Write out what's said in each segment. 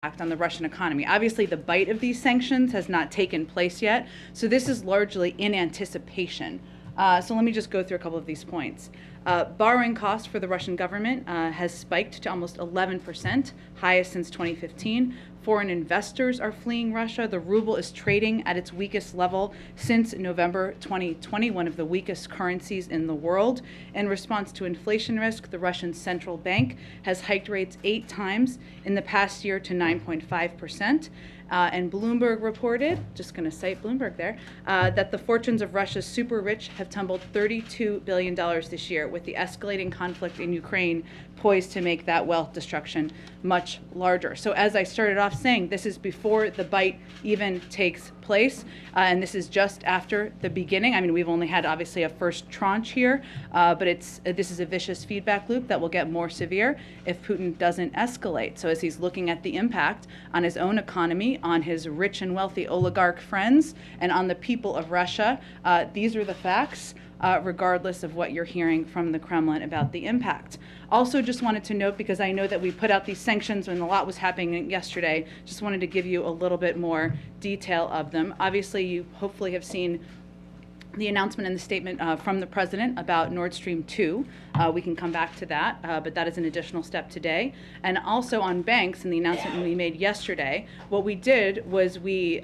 on the Russian economy. Obviously, the bite of these sanctions has not taken place yet, so this is largely in anticipation. So let me just go through a couple of these points. Borrowing costs for the Russian government has spiked to almost 11%, highest since 2015. Foreign investors are fleeing Russia. The ruble is trading at its weakest level since November 2020, one of the weakest currencies in the world. In response to inflation risk, the Russian central bank has hiked rates 8 times in the past year to 9.5%. And Bloomberg reported, just going to cite Bloomberg there, that the fortunes of Russia's super rich have tumbled $32 billion this year, with the escalating conflict in Ukraine poised to make that wealth destruction much larger. So as I started off saying, this is before the bite even takes place, and this is just after the beginning. I mean, we've only had obviously a first tranche here, but this is a vicious feedback loop that will get more severe if Putin doesn't escalate. So as he's looking at the impact on his own economy, on his rich and wealthy oligarch friends, and on the people of Russia, these are the facts, regardless of what you're hearing from the Kremlin about the impact. Also, just wanted to note, because I know that we put out these sanctions when a lot was happening yesterday, just wanted to give you a little bit more detail of them. Obviously, you hopefully have seen the announcement and the statement from the president about Nord Stream 2. We can come back to that, but that is an additional step today. And also on banks, in the announcement we made yesterday, what we did was we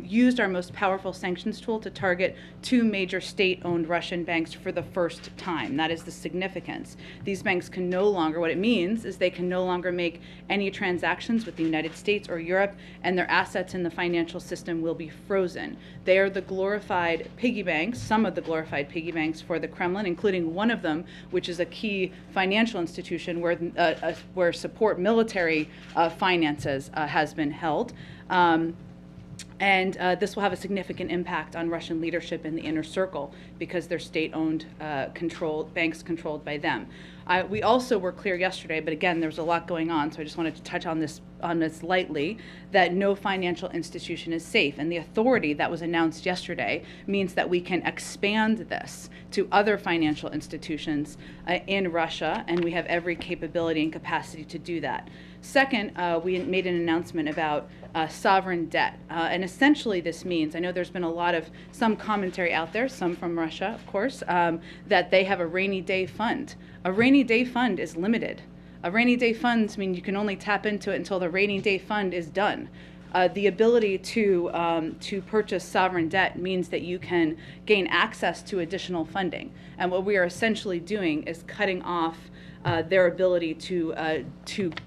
used our most powerful sanctions tool to target 2 major state-owned Russian banks for the first time. That is the significance. These banks can no longer, what it means is they can no longer make any transactions with the United States or Europe, and their assets in the financial system will be frozen. They are the glorified piggy banks, some of the glorified piggy banks for the Kremlin, including one of them, which is a key financial institution where support military finances has been held. And this will have a significant impact on Russian leadership in the inner circle because they're state-owned, banks controlled by them. We also were clear yesterday, but again, there's a lot going on, so I just wanted to touch on this lightly, that no financial institution is safe. And the authority that was announced yesterday means that we can expand this to other financial institutions in Russia, and we have every capability and capacity to do that. Second, we made an announcement about sovereign debt. And essentially this means, I know there's been some commentary out there, some from Russia, of course, that they have a rainy day fund. A rainy day fund is limited. A rainy day fund means you can only tap into it until the rainy day fund is done. The ability to purchase sovereign debt means that you can gain access to additional funding. And what we are essentially doing is cutting off their ability to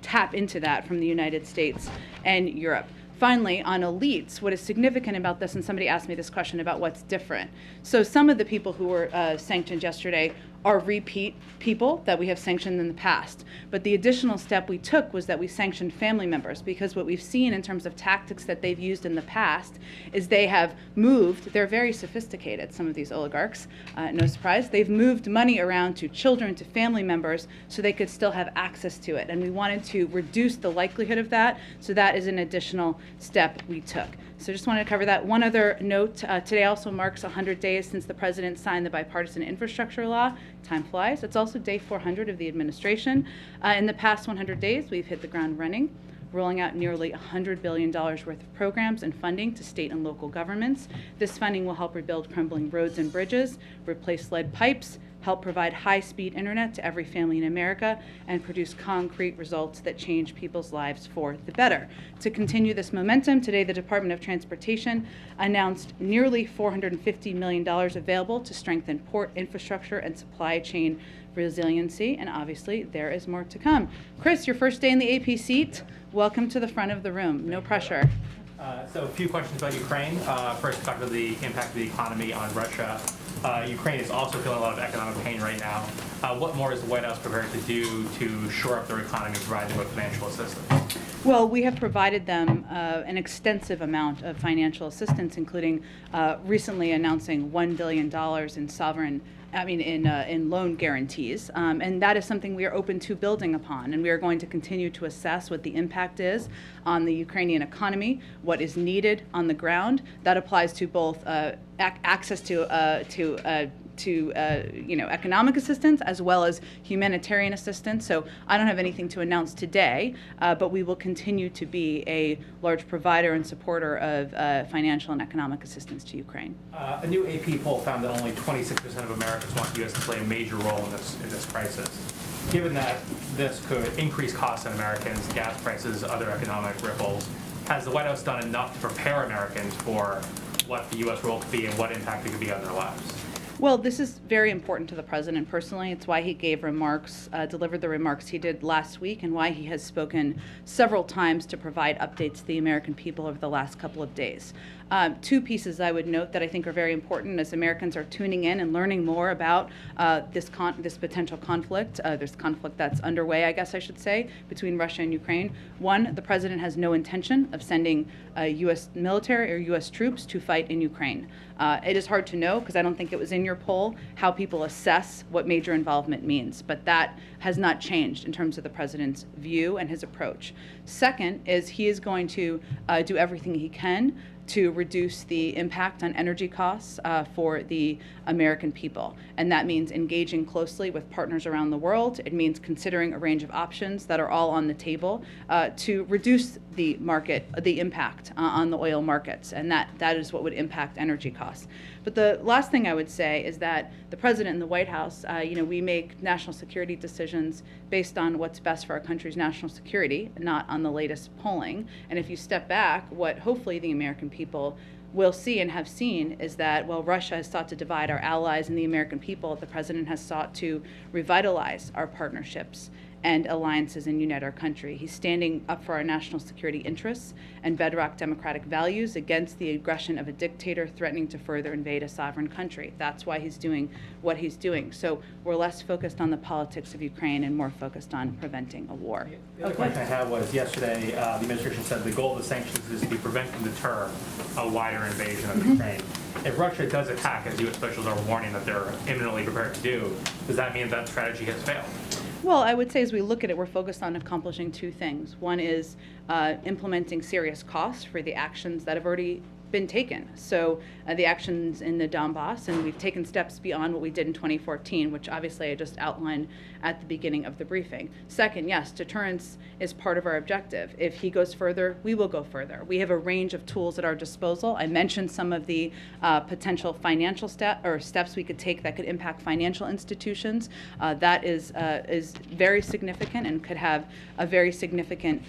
tap into that from the United States and Europe. Finally, on elites, what is significant about this, and somebody asked me this question about what's different. So some of the people who were sanctioned yesterday are repeat people that we have sanctioned in the past. But the additional step we took was that we sanctioned family members, because what we've seen in terms of tactics that they've used in the past is they have moved, they're very sophisticated, some of these oligarchs, no surprise, they've moved money around to children, to family members, so they could still have access to it. And we wanted to reduce the likelihood of that, so that is an additional step we took. So just wanted to cover that. One other note, today also marks 100 days since the president signed the bipartisan infrastructure law. Time flies. It's also day 400 of the administration. In the past 100 days, we've hit the ground running, rolling out nearly $100 billion worth of programs and funding to state and local governments. This funding will help rebuild crumbling roads and bridges, replace lead pipes, help provide high-speed internet to every family in America, and produce concrete results that change people's lives for the better. To continue this momentum, today the Department of Transportation announced nearly $450 million available to strengthen port infrastructure and supply chain resiliency, and obviously there is more to come. Chris, your first day in the AP seat, welcome to the front of the room. No pressure. So a few questions about Ukraine. First, talk about the impact of the economy on Russia. Ukraine is also feeling a lot of economic pain right now. What more is the White House prepared to do to shore up their economy, provide them with financial assistance? Well, we have provided them an extensive amount of financial assistance, including recently announcing $1 billion in loan guarantees, and that is something we are open to building upon, and we are going to continue to assess what the impact is on the Ukrainian economy, what is needed on the ground. That applies to both access to economic assistance as well as humanitarian assistance. So I don't have anything to announce today, but we will continue to be a large provider and supporter of financial and economic assistance to Ukraine. A new AP poll found that only 26% of Americans want the U.S. to play a major role in this crisis. Given that this could increase costs on Americans, gas prices, other economic ripples, has the White House done enough to prepare Americans for what the U.S. role could be and what impact it could be on their lives? Well, this is very important to the president personally. It's why he gave remarks, delivered the remarks he did last week, and why he has spoken several times to provide updates to the American people over the last couple of days. Two pieces I would note that I think are very important as Americans are tuning in and learning more about this potential conflict, this conflict that's underway, I guess I should say, between Russia and Ukraine. One, the president has no intention of sending U.S. military or U.S. troops to fight in Ukraine. It is hard to know, because I don't think it was in your poll, how people assess what major involvement means, but that has not changed in terms of the president's view and his approach. Second is he is going to do everything he can to reduce the impact on energy costs for the American people. And that means engaging closely with partners around the world. It means considering a range of options that are all on the table to reduce the impact on the oil markets. And that is what would impact energy costs. But the last thing I would say is that the president and the White House, we make national security decisions based on what's best for our country's national security, not on the latest polling. And if you step back, what hopefully the American people will see and have seen is that while Russia has sought to divide our allies and the American people, the president has sought to revitalize our partnerships and alliances and unite our country. He's standing up for our national security interests and bedrock democratic values against the aggression of a dictator threatening to further invade a sovereign country. That's why he's doing what he's doing. So we're less focused on the politics of Ukraine and more focused on preventing a war. The other question I had was yesterday, the administration said the goal of the sanctions is to prevent and deter a wider invasion of Ukraine. If Russia does attack, as U.S. officials are warning that they're imminently prepared to do, does that mean that strategy has failed? Well, I would say as we look at it, we're focused on accomplishing two things. One is implementing serious costs for the actions that have already been taken. So the actions in the Donbass, and we've taken steps beyond what we did in 2014, which obviously I just outlined at the beginning of the briefing. Second, yes, deterrence is part of our objective. If he goes further, we will go further. We have a range of tools at our disposal. I mentioned some of the potential financial steps we could take that could impact financial institutions. That is very significant and could have a very significant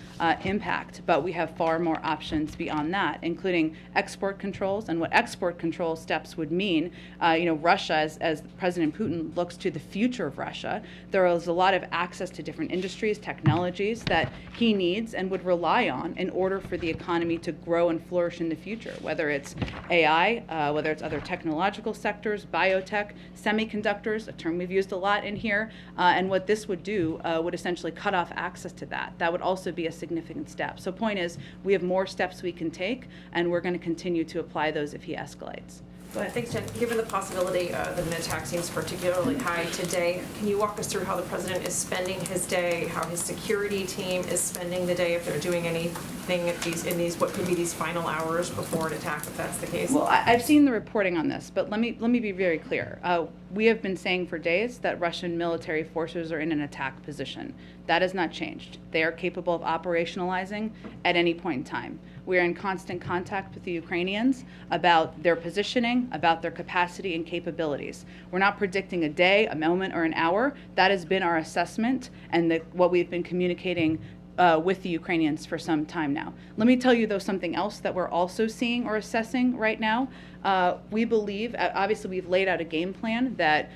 impact. But we have far more options beyond that, including export controls. And what export control steps would mean, Russia, as President Putin looks to the future of Russia, there is a lot of access to different industries, technologies that he needs and would rely on in order for the economy to grow and flourish in the future, whether it's AI, whether it's other technological sectors, biotech, semiconductors, a term we've used a lot in here, and what this would do would essentially cut off access to that. That would also be a significant step. So point is, we have more steps we can take, and we're going to continue to apply those if he escalates. Thanks, Jen. Given the possibility that an attack seems particularly high today, can you walk us through how the president is spending his day, how his security team is spending the day, if they're doing anything in these what could be these final hours before an attack, if that's the case? Well, I've seen the reporting on this, but let me be very clear. We have been saying for days that Russian military forces are in an attack position. That has not changed. They are capable of operationalizing at any point in time. We are in constant contact with the Ukrainians about their positioning, about their capacity and capabilities. We're not predicting a day, a moment, or an hour. That has been our assessment and what we've been communicating with the Ukrainians for some time now. Let me tell you, though, something else that we're also seeing or assessing right now. We believe, obviously we've laid out a game plan that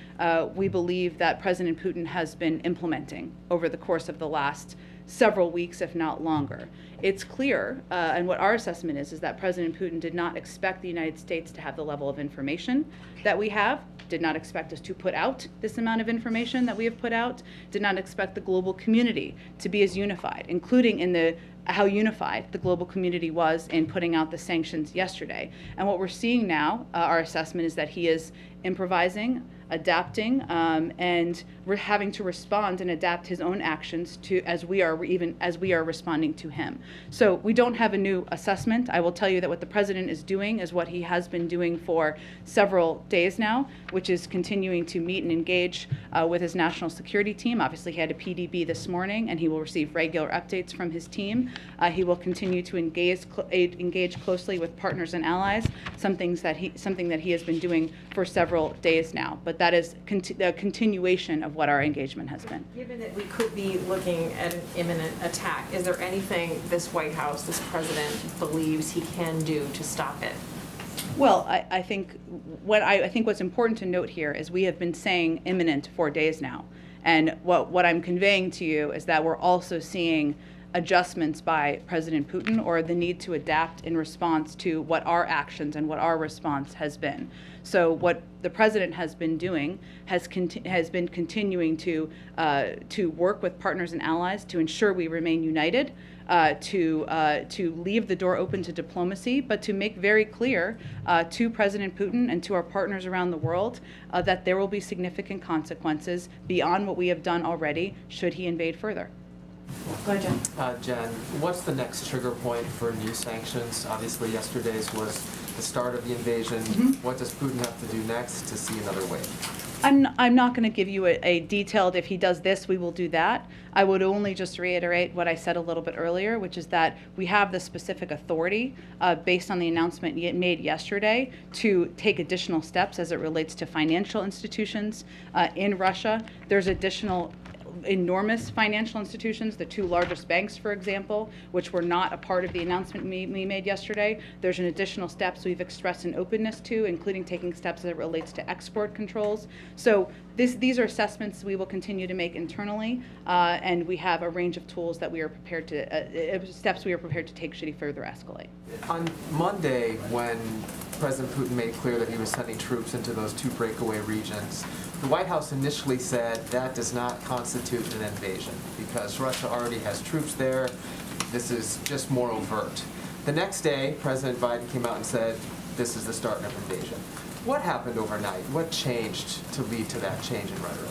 we believe that President Putin has been implementing over the course of the last several weeks, if not longer. It's clear, and what our assessment is that President Putin did not expect the United States to have the level of information that we have, did not expect us to put out this amount of information that we have put out, did not expect the global community to be as unified, including in how unified the global community was in putting out the sanctions yesterday. And what we're seeing now, our assessment is that he is improvising, adapting, and we're having to respond and adapt his own actions to as we are responding to him. So we don't have a new assessment. I will tell you that what the president is doing is what he has been doing for several days now, which is continuing to meet and engage with his national security team. Obviously, he had a PDB this morning, and he will receive regular updates from his team. He will continue to engage closely with partners and allies, something that he has been doing for several days now. But that is a continuation of what our engagement has been. Given that we could be looking at an imminent attack, is there anything this White House, this president believes he can do to stop it? Well, I think what's important to note here is we have been saying imminent for days now. And what I'm conveying to you is that we're also seeing adjustments by President Putin, or the need to adapt in response to what our actions and what our response has been. So what the president has been doing has been continuing to work with partners and allies to ensure we remain united, to leave the door open to diplomacy, but to make very clear to President Putin and to our partners around the world that there will be significant consequences beyond what we have done already should he invade further. Go ahead, Jen. Jen, what's the next trigger point for new sanctions? Obviously, yesterday's was the start of the invasion. Mm-hmm. What does Putin have to do next to see another wave? I'm not going to give you a detailed, if he does this, we will do that. I would only just reiterate what I said a little bit earlier, which is that we have the specific authority based on the announcement made yesterday to take additional steps as it relates to financial institutions in Russia. There's additional enormous financial institutions, the two largest banks, for example, which were not a part of the announcement we made yesterday. There's an additional steps we've expressed an openness to, including taking steps as it relates to export controls. So these are assessments we will continue to make internally, and we have a range of tools that we are prepared to, steps we are prepared to take should he further escalate. On Monday, when President Putin made clear that he was sending troops into those two breakaway regions, the White House initially said that does not constitute an invasion because Russia already has troops there. This is just more overt. The next day, President Biden came out and said, this is the start of an invasion. What happened overnight? What changed to lead to that change in rhetoric?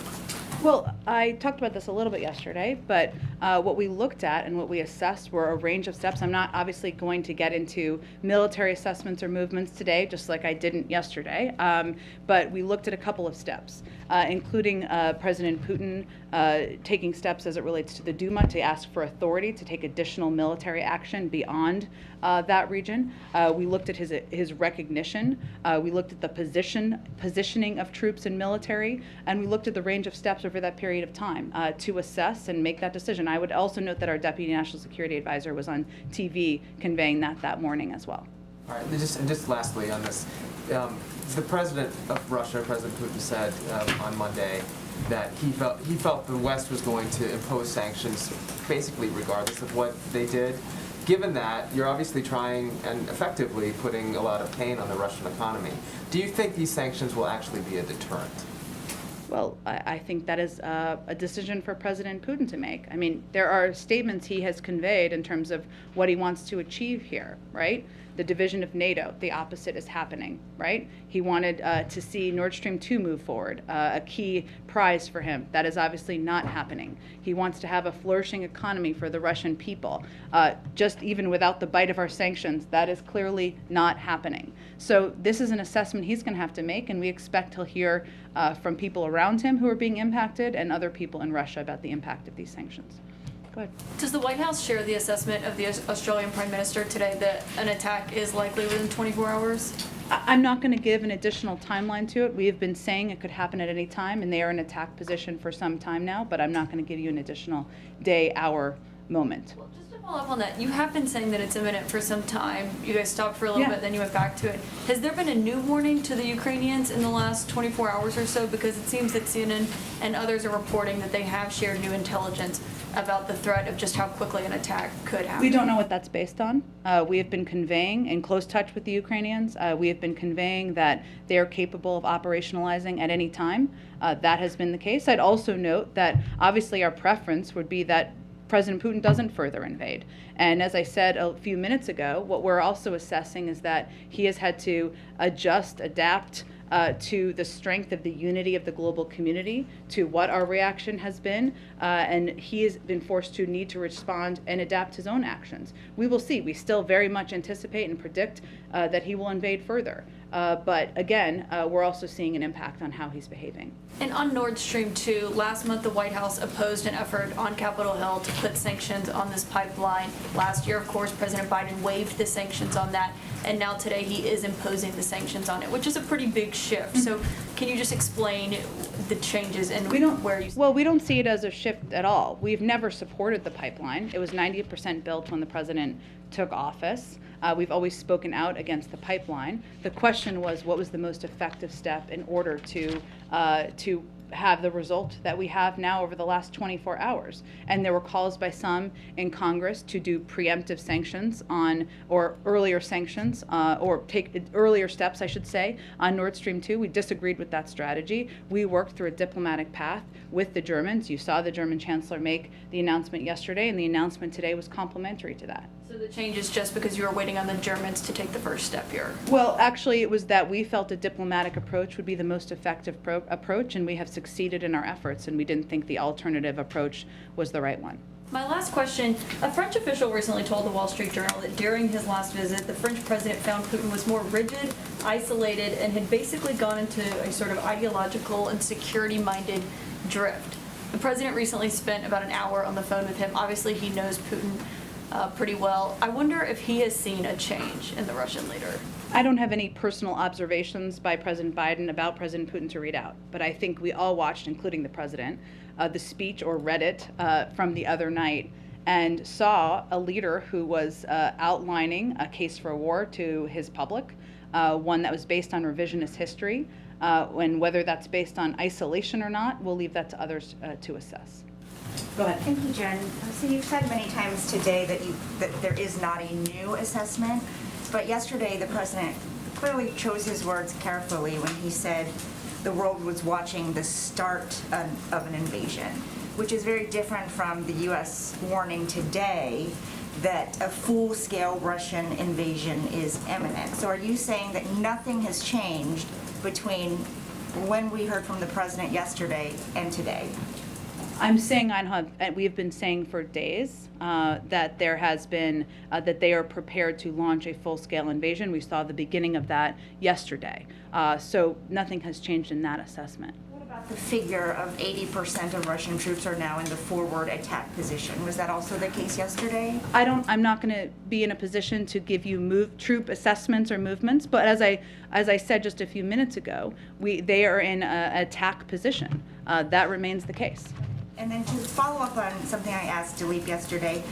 Well, I talked about this a little bit yesterday, but what we looked at and what we assessed were a range of steps. I'm not obviously going to get into military assessments or movements today, just like I didn't yesterday, but we looked at a couple of steps, including President Putin taking steps as it relates to the Duma to ask for authority to take additional military action beyond that region. We looked at his recognition. We looked at the positioning of troops and military, and we looked at the range of steps over that period of time to assess and make that decision. I would also note that our Deputy National Security Advisor was on TV conveying that morning as well. All right, and just lastly on this, the president of Russia, President Putin, said on Monday that he felt the West was going to impose sanctions basically regardless of what they did. Given that, you're obviously trying and effectively putting a lot of pain on the Russian economy. Do you think these sanctions will actually be a deterrent? Well, I think that is a decision for President Putin to make. I mean, there are statements he has conveyed in terms of what he wants to achieve here, right? The division of NATO, the opposite is happening, right? He wanted to see Nord Stream 2 move forward, a key prize for him. That is obviously not happening. He wants to have a flourishing economy for the Russian people. Just even without the bite of our sanctions, that is clearly not happening. So this is an assessment he's going to have to make, and we expect he'll hear from people around him who are being impacted and other people in Russia about the impact of these sanctions. Go ahead. Does the White House share the assessment of the Australian Prime Minister today that an attack is likely within 24 hours? I'm not going to give an additional timeline to it. We have been saying it could happen at any time, and they are in attack position for some time now, but I'm not going to give you an additional day, hour, moment. Well, just to follow up on that, you have been saying that it's imminent for some time. You guys stopped for a little bit, then you went back to it. Has there been a new warning to the Ukrainians in the last 24 hours or so? Because it seems that CNN and others are reporting that they have shared new intelligence about the threat of just how quickly an attack could happen. We don't know what that's based on. We have been conveying, in close touch with the Ukrainians, we have been conveying that they are capable of operationalizing at any time. That has been the case. I'd also note that obviously our preference would be that President Putin doesn't further invade. And as I said a few minutes ago, what we're also assessing is that he has had to adjust, adapt, to the strength of the unity of the global community, to what our reaction has been, and he has been forced to need to respond and adapt his own actions. We will see. We still very much anticipate and predict that he will invade further. But again, we're also seeing an impact on how he's behaving. And on Nord Stream 2, last month the White House opposed an effort on Capitol Hill to put sanctions on this pipeline. Last year, of course, President Biden waived the sanctions on that, and now today he is imposing the sanctions on it, which is a pretty big shift. So can you just explain the changes and where you... Well, we don't see it as a shift at all. We've never supported the pipeline. It was 90% built when the president took office. We've always spoken out against the pipeline. The question was, what was the most effective step in order to have the result that we have now over the last 24 hours? And there were calls by some in Congress to do preemptive sanctions on, or earlier sanctions, or take earlier steps, I should say, on Nord Stream 2. We disagreed with that strategy. We worked through a diplomatic path with the Germans. You saw the German chancellor make the announcement yesterday, and the announcement today was complementary to that. So the change is just because you were waiting on the Germans to take the first step here? Well, actually, it was that we felt a diplomatic approach would be the most effective approach, and we have succeeded in our efforts, and we didn't think the alternative approach was the right one. My last question, a French official recently told the Wall Street Journal that during his last visit, the French president found Putin was more rigid, isolated, and had basically gone into a sort of ideological and security-minded drift. The president recently spent about an hour on the phone with him. Obviously, he knows Putin pretty well. I wonder if he has seen a change in the Russian leader. I don't have any personal observations by President Biden about President Putin to read out, but I think we all watched, including the president, the speech or read it from the other night and saw a leader who was outlining a case for war to his public, one that was based on revisionist history, and whether that's based on isolation or not, we'll leave that to others to assess. Go ahead. Thank you, Jen. So you've said many times today that there is not a new assessment, but yesterday the president clearly chose his words carefully when he said the world was watching the start of an invasion, which is very different from the U.S. warning today that a full-scale Russian invasion is imminent. So are you saying that nothing has changed between when we heard from the president yesterday and today? I'm saying we have been saying for days that there has been that they are prepared to launch a full-scale invasion. We saw the beginning of that yesterday. So nothing has changed in that assessment. What about the figure of 80% of Russian troops are now in the forward attack position? Was that also the case yesterday? I'm not going to be in a position to give you troop assessments or movements, but as I said just a few minutes ago, they are in an attack position. That remains the case. And then to follow up on something I asked Dilip yesterday,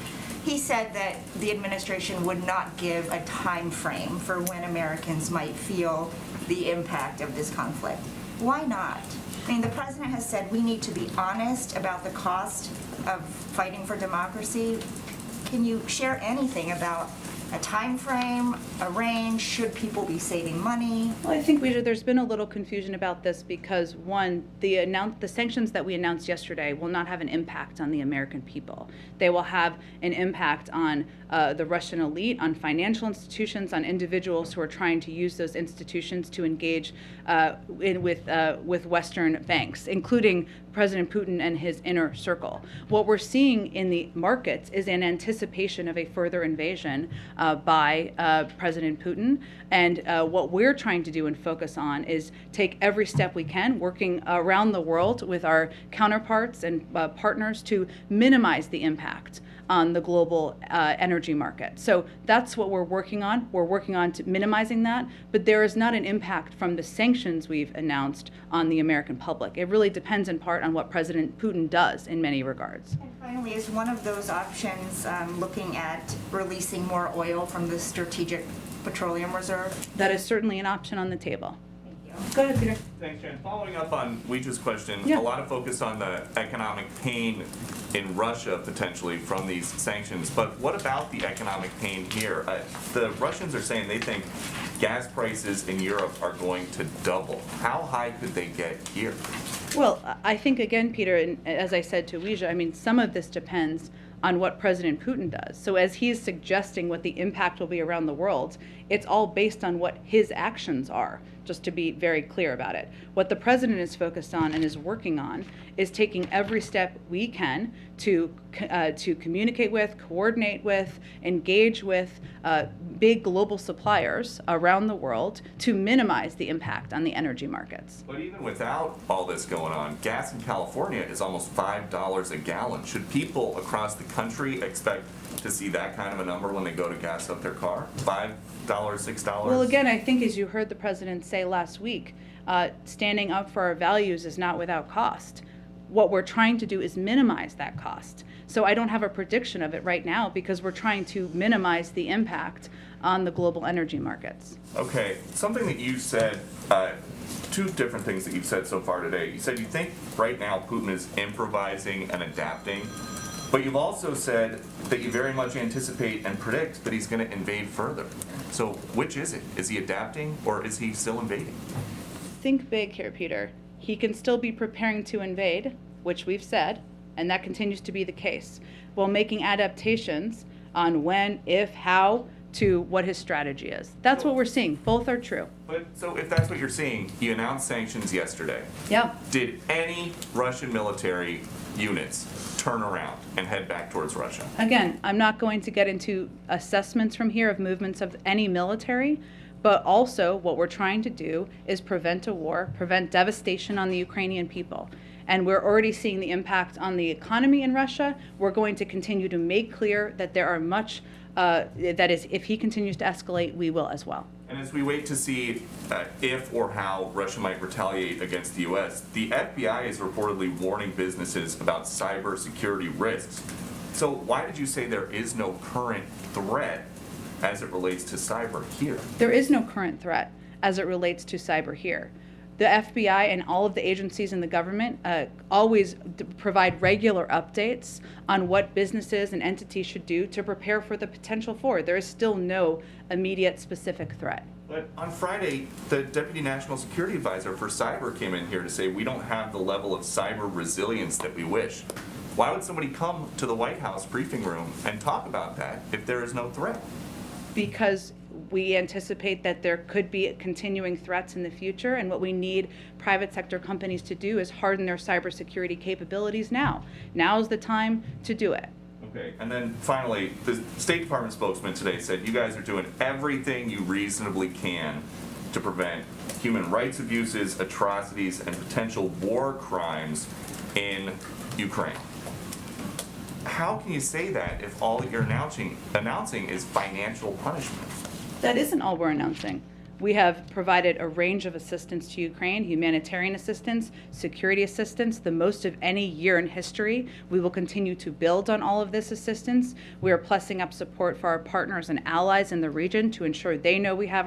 he said that the administration would not give a time frame for when Americans might feel the impact of this conflict. Why not? I mean, the president has said we need to be honest about the cost of fighting for democracy. Can you share anything about a time frame, a range? Should people be saving money? Well, I think there's been a little confusion about this because, one, the sanctions that we announced yesterday will not have an impact on the American people. They will have an impact on the Russian elite, on financial institutions, on individuals who are trying to use those institutions to engage with Western banks, including President Putin and his inner circle. What we're seeing in the markets is an anticipation of a further invasion by President Putin. And what we're trying to do and focus on is take every step we can, working around the world with our counterparts and partners to minimize the impact on the global energy market. So that's what we're working on. We're working on minimizing that, but there is not an impact from the sanctions we've announced on the American public. It really depends in part on what President Putin does in many regards. And finally, is one of those options looking at releasing more oil from the Strategic Petroleum Reserve? That is certainly an option on the table. Thank you. Go ahead, Peter. Thanks, Jen. Following up on Weeja's question, Yeah. a lot of focus on the economic pain in Russia potentially from these sanctions, but what about the economic pain here? The Russians are saying they think gas prices in Europe are going to double. How high could they get here? Well, I think, again, Peter, and as I said to Weija, I mean, some of this depends on what President Putin does. So as he is suggesting what the impact will be around the world, it's all based on what his actions are. just to be very clear about it. What the president is focused on and is working on is taking every step we can to communicate with, coordinate with, engage with big global suppliers around the world to minimize the impact on the energy markets. But even without all this going on, gas in California is almost $5 a gallon. Should people across the country expect to see that kind of a number when they go to gas up their car? $5, $6? Well, again, I think as you heard the president say last week, standing up for our values is not without cost. What we're trying to do is minimize that cost. So I don't have a prediction of it right now because we're trying to minimize the impact on the global energy markets. Okay, something that you said, two different things that you've said so far today. You said you think right now Putin is improvising and adapting, but you've also said that you very much anticipate and predict that he's going to invade further. So which is it? Is he adapting or is he still invading? Think big here, Peter. He can still be preparing to invade, which we've said, and that continues to be the case, while making adaptations on when, if, how, to what his strategy is. That's what we're seeing. Both are true. But so if that's what you're seeing, you announced sanctions yesterday. Yep. Did any Russian military units turn around and head back towards Russia? Again, I'm not going to get into assessments from here of movements of any military, but also what we're trying to do is prevent a war, prevent devastation on the Ukrainian people. And we're already seeing the impact on the economy in Russia. We're going to continue to make clear that there are much, that is, if he continues to escalate, we will as well. And as we wait to see if or how Russia might retaliate against the U.S., the FBI is reportedly warning businesses about cybersecurity risks. So why did you say there is no current threat as it relates to cyber here? There is no current threat as it relates to cyber here. The FBI and all of the agencies in the government always provide regular updates on what businesses and entities should do to prepare for the potential for. There is still no immediate specific threat. But on Friday, the Deputy National Security Advisor for Cyber came in here to say we don't have the level of cyber resilience that we wish. Why would somebody come to the White House briefing room and talk about that if there is no threat? Because we anticipate that there could be continuing threats in the future, and what we need private sector companies to do is harden their cybersecurity capabilities now. Now is the time to do it. Okay, and then finally, the State Department spokesman today said you guys are doing everything you reasonably can to prevent human rights abuses, atrocities, and potential war crimes in Ukraine. How can you say that if all that you're announcing is financial punishment? That isn't all we're announcing. We have provided a range of assistance to Ukraine, humanitarian assistance, security assistance, the most of any year in history. We will continue to build on all of this assistance. We are plussing up support for our partners and allies in the region to ensure they know we have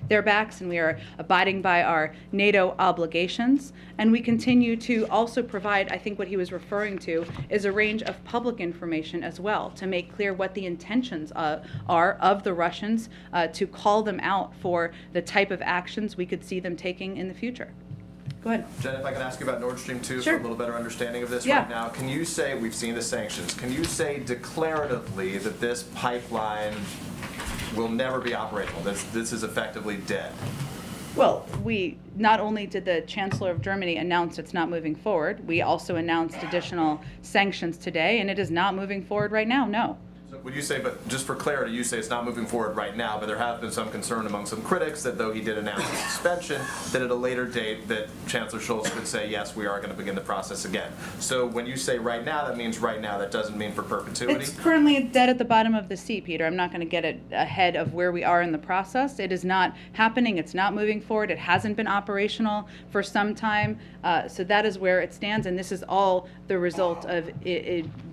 their backs, and we are abiding by our NATO obligations. And we continue to also provide, I think what he was referring to, is a range of public information as well to make clear what the intentions are of the Russians, to call them out for the type of actions we could see them taking in the future. Go ahead. Jen, if I can ask you about Nord Stream 2 Sure. for a little better understanding of this Yeah. right now. Can you say, we've seen the sanctions, can you say declaratively that this pipeline will never be operational? This is effectively dead? Well, we not only did the Chancellor of Germany announce it's not moving forward, we also announced additional sanctions today, and it is not moving forward right now, no. So would you say, but just for clarity, you say it's not moving forward right now, but there has been some concern among some critics that though he did announce a suspension, that at a later date that Chancellor Scholz could say, yes, we are going to begin the process again. So when you say right now, that means right now, that doesn't mean for perpetuity? It's currently dead at the bottom of the sea, Peter. I'm not going to get it ahead of where we are in the process. It is not happening. It's not moving forward. It hasn't been operational for some time. So that is where it stands, and this is all the result of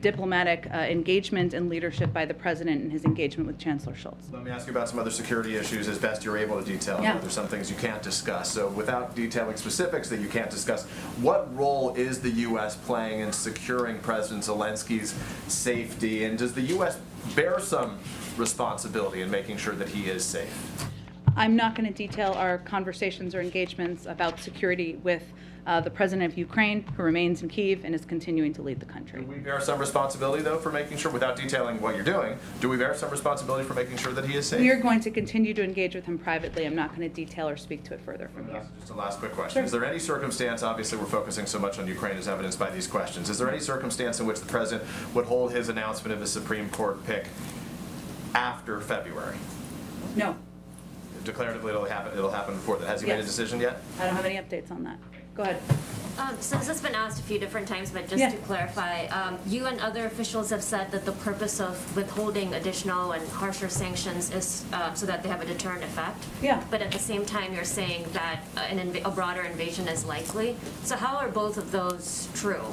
diplomatic engagement and leadership by the President and his engagement with Chancellor Scholz. Let me ask you about some other security issues as best you're able to detail. Yeah. There's some things you can't discuss. So without detailing specifics that you can't discuss, what role is the U.S. playing in securing President Zelensky's safety? And does the U.S. bear some responsibility in making sure that he is safe? I'm not going to detail our conversations or engagements about security with the president of Ukraine, who remains in Kyiv and is continuing to lead the country. Do we bear some responsibility, though, for making sure, without detailing what you're doing, do we bear some responsibility for making sure that he is safe? We are going to continue to engage with him privately. I'm not going to detail or speak to it further from here. Just a last quick question. Sure. Is there any circumstance, obviously we're focusing so much on Ukraine as evidenced by these questions, is there any circumstance in which the president would hold his announcement of his Supreme Court pick after February? No, Declaratively, it'll happen before that. Has he made a Yes. decision yet? I don't have any updates on that. Go ahead. So this has been asked a few different times, but just Yeah. to clarify, you and other officials have said that the purpose of withholding additional and harsher sanctions is so that they have a deterrent effect. Yeah. But at the same time, you're saying that a broader invasion is likely. So how are both of those true,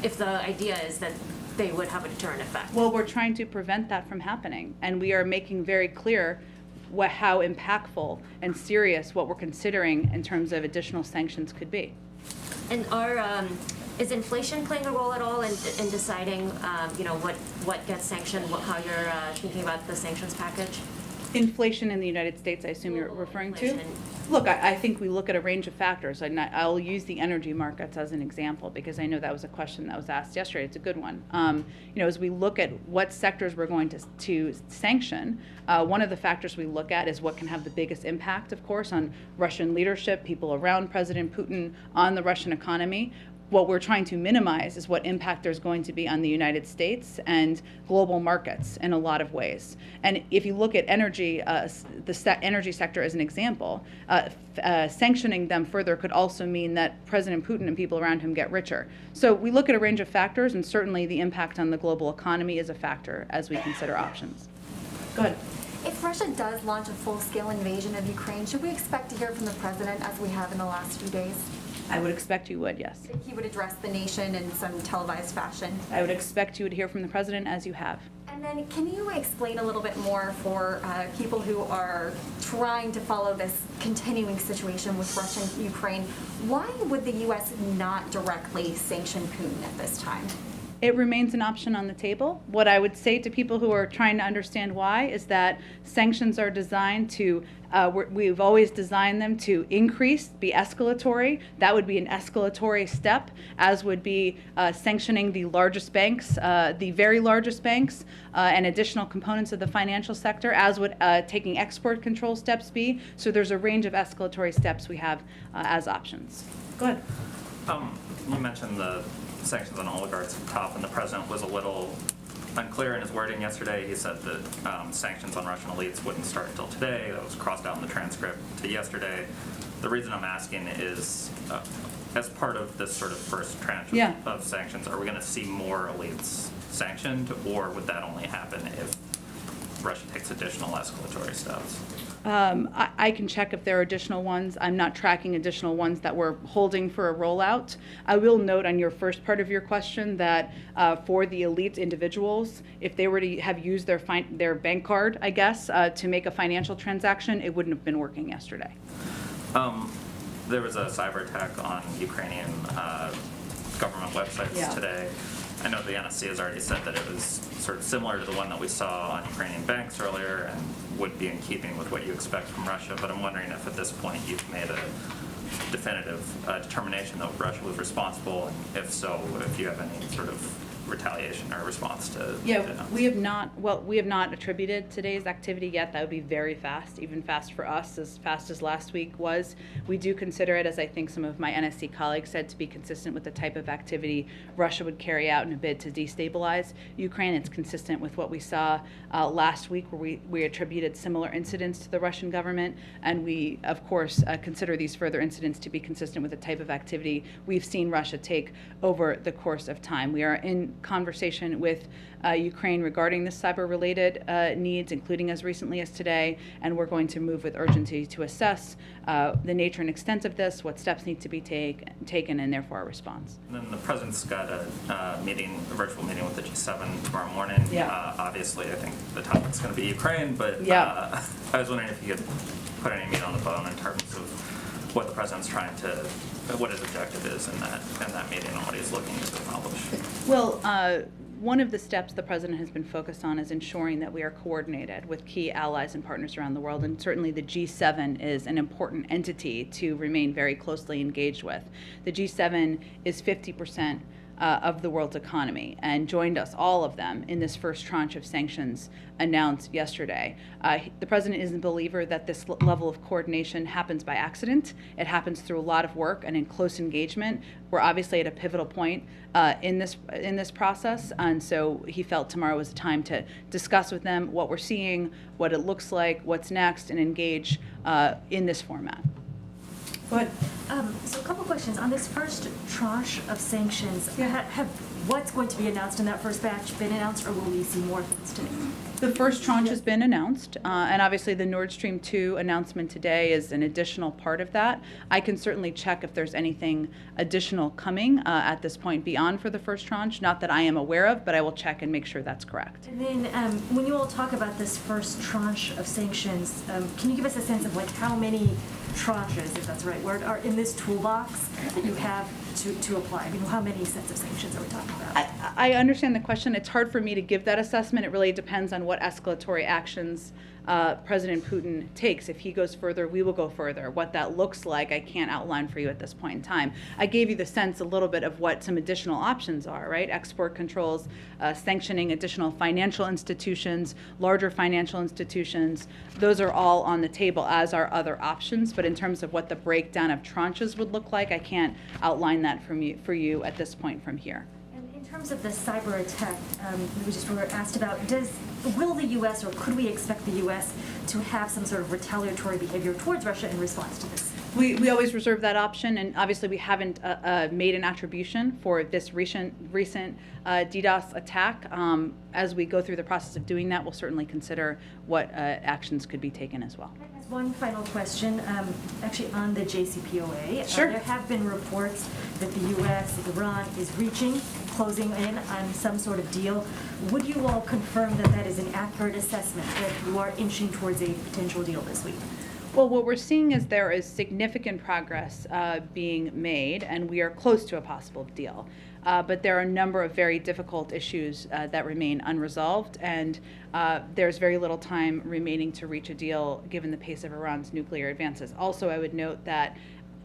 if the idea is that they would have a deterrent effect? Well, we're trying to prevent that from happening, and we are making very clear how impactful and serious what we're considering in terms of additional sanctions could be. And is inflation playing a role at all in deciding, what gets sanctioned, how you're thinking about the sanctions package? Inflation in the United States, I assume you're referring to? Inflation. Look, I think we look at a range of factors, and I'll use the energy markets as an example, because I know that was a question that was asked yesterday. It's a good one. As we look at what sectors we're going to sanction, one of the factors we look at is what can have the biggest impact, of course, on Russian leadership, people around President Putin, on the Russian economy. What we're trying to minimize is what impact there's going to be on the United States and global markets in a lot of ways. And if you look at energy, the energy sector as an example, sanctioning them further could also mean that President Putin and people around him get richer. So we look at a range of factors, and certainly the impact on the global economy is a factor as we consider options. Go ahead. If Russia does launch a full-scale invasion of Ukraine, should we expect to hear from the president as we have in the last few days? I would expect you would, yes. He would address the nation in some televised fashion. I would expect you would hear from the president as you have. And then can you explain a little bit more for people who are trying to follow this continuing situation with Russia and Ukraine, why would the U.S. not directly sanction Putin at this time? It remains an option on the table. What I would say to people who are trying to understand why is that sanctions are designed to, we've always designed them to increase, be escalatory. That would be an escalatory step, as would be sanctioning the largest banks, the very largest banks, and additional components of the financial sector, as would taking export control steps be. So there's a range of escalatory steps we have as options. Go ahead. You mentioned the sanctions on oligarchs at the top, and the president was a little unclear in his wording yesterday. He said that sanctions on Russian elites wouldn't start until today. That was crossed out in the transcript to yesterday. The reason I'm asking is, as part of this sort of first tranche of sanctions, are we going to see more elites sanctioned, or would that only happen if Russia takes additional escalatory steps? I can check if there are additional ones. I'm not tracking additional ones that we're holding for a rollout. I will note on your first part of your question that for the elite individuals, if they were to have used their bank card, I guess, to make a financial transaction, it wouldn't have been working yesterday. There was a cyber attack on Ukrainian government websites today. I know the NSC has already said that it was sort of similar to the one that we saw on Ukrainian banks earlier and would be in keeping with what you expect from Russia, but I'm wondering if at this point you've made a definitive determination that Russia was responsible, and if so, if you have any sort of retaliation or response to we have not attributed today's activity yet. That would be very fast, even fast for us, as fast as last week was. We do consider it, as I think some of my NSC colleagues said, to be consistent with the type of activity Russia would carry out in a bid to destabilize Ukraine. It's consistent with what we saw last week, where we attributed similar incidents to the Russian government, and we, of course, consider these further incidents to be consistent with the type of activity we've seen Russia take over the course of time. We are in conversation with Ukraine regarding the cyber-related needs, including as recently as today, and we're going to move with urgency to assess the nature and extent of this, what steps need to be taken, and therefore our response. And then the president's got a virtual meeting with the G7 tomorrow morning. Obviously, I think the topic's going to be Ukraine, but I was wondering if you could put any meat on the bone in terms of what the president's trying to, what his objective is in that meeting and what he's looking to accomplish. Well, one of the steps the president has been focused on is ensuring that we are coordinated with key allies and partners around the world, and certainly the G7 is an important entity to remain very closely engaged with. The G7 is 50% of the world's economy and joined us, all of them, in this first tranche of sanctions announced yesterday. The president is a believer that this level of coordination happens by accident. It happens through a lot of work and in close engagement. We're obviously at a pivotal point in this process, and so he felt tomorrow was the time to discuss with them what we're seeing, what it looks like, what's next, and engage in this format. But, so a couple questions. On this first tranche of sanctions, have what's going to be announced in that first batch been announced, or will we see more things today? The first tranche has been announced, and obviously the Nord Stream 2 announcement today is an additional part of that. I can certainly check if there's anything additional coming at this point beyond for the first tranche, not that I am aware of, but I will check and make sure that's correct. And then, when you all talk about this first tranche of sanctions, can you give us a sense of like how many tranches, if that's the right word, are in this toolbox that you have to apply? I mean, how many sets of sanctions are we talking about? I understand the question. It's hard for me to give that assessment. It really depends on what escalatory actions President Putin takes. If he goes further, we will go further. What that looks like, I can't outline for you at this point in time. I gave you the sense a little bit of what some additional options are, right? Export controls, sanctioning additional financial institutions, larger financial institutions. Those are all on the table, as are other options. But in terms of what the breakdown of tranches would look like, I can't outline that for you at this point from here. In terms of the cyber attack, we just were asked about, will the U.S. or could we expect the U.S. to have some sort of retaliatory behavior towards Russia in response to this? We always reserve that option, and obviously we haven't made an attribution for this recent DDoS attack. As we go through the process of doing that, we'll certainly consider what actions could be taken as well. One final question, actually on the JCPOA. Sure. There have been reports that the U.S., Iran is closing in on some sort of deal. Would you all confirm that that is an accurate assessment, that you are inching towards a potential deal this week? Well, what we're seeing is there is significant progress being made, and we are close to a possible deal. But there are a number of very difficult issues that remain unresolved, and there's very little time remaining to reach a deal given the pace of Iran's nuclear advances. Also, I would note that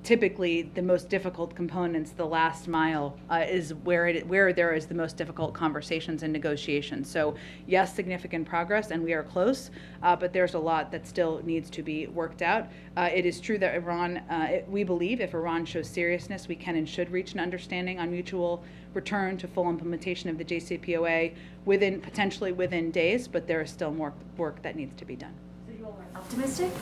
typically the most difficult components, the last mile, is where there is the most difficult conversations and negotiations. So yes, significant progress, and we are close, but there's a lot that still needs to be worked out. It is true that Iran, we believe if Iran shows seriousness, we can and should reach an understanding on mutual return to full implementation of the JCPOA potentially within days, but there is still more work that needs to be done. So you all are optimistic?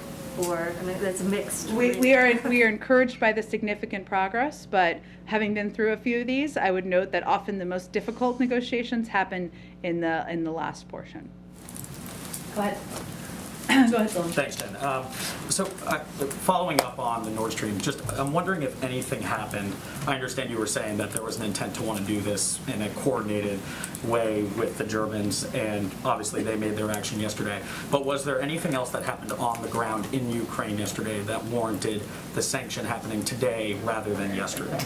Or, I mean, that's a mixed. We are encouraged by the significant progress, but having been through a few of these, I would note that often the most difficult negotiations happen in the last portion. Go ahead. Go ahead, Dylan. Thanks, Jen. Following up on the Nord Stream, I'm wondering if anything happened. I understand you were saying that there was an intent to want to do this in a coordinated way with the Germans, and obviously they made their action yesterday. But was there anything else that happened on the ground in Ukraine yesterday that warranted the sanction happening today rather than yesterday?